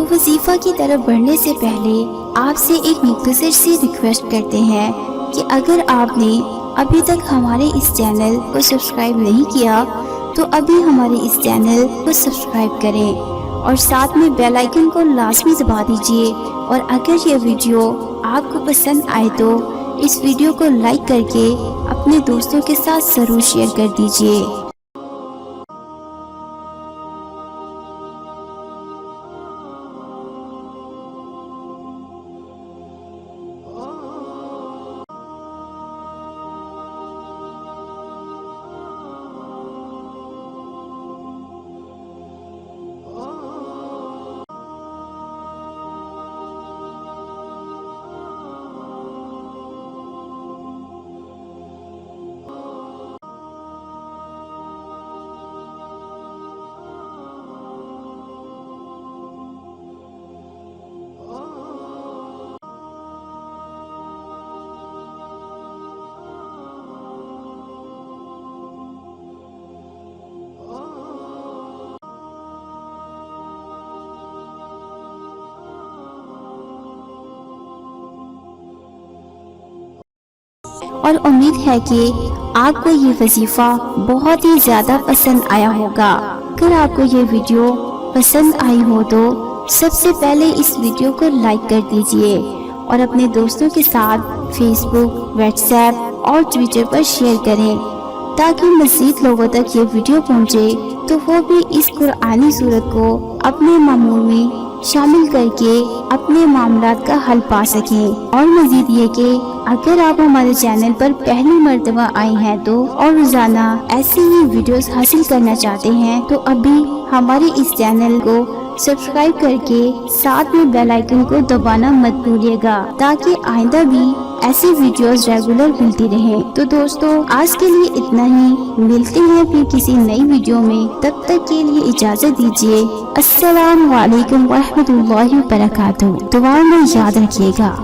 वजीफा की तरफ बढ़ने से पहले आपसे एक मुख्तसर सी रिक्वेस्ट करते हैं कि अगर आपने अभी तक हमारे इस चैनल को सब्सक्राइब नहीं किया तो अभी हमारे इस चैनल को सब्सक्राइब करें और साथ में बेल आइकन को लाजमी दबा दीजिए। और अगर ये वीडियो आपको पसंद आए तो इस वीडियो को लाइक करके अपने दोस्तों के साथ ज़रूर शेयर कर दीजिए। और उम्मीद है कि आपको ये वजीफा बहुत ही ज़्यादा पसंद आया होगा। अगर आपको ये वीडियो पसंद आई हो तो सबसे पहले इस वीडियो को लाइक कर दीजिए और अपने दोस्तों के साथ फेसबुक, व्हाट्सएप और ट्विटर पर शेयर करें ताकि मज़ीद लोगों तक ये वीडियो पहुँचे तो वो भी इस कुरानी सूरत को अपने मामूल में शामिल करके अपने मामलात का हल पा सकें। और मजीद ये कि अगर आप हमारे चैनल पर पहली मर्तबा आए हैं तो और रोजाना ऐसी ही वीडियोस हासिल करना चाहते हैं तो अभी हमारे इस चैनल को सब्सक्राइब करके साथ में बेल आइकन को दबाना मत भूलिएगा ताकि आइंदा भी ऐसी वीडियोस रेगुलर मिलती रहे। तो दोस्तों आज के लिए इतना ही, मिलते हैं फिर किसी नई वीडियो में, तब तक के लिए इजाजत दीजिए। अस्सलाम वालेकुम व रहमतुल्लाहि व बरकातुहू। दुआ में याद रखिएगा।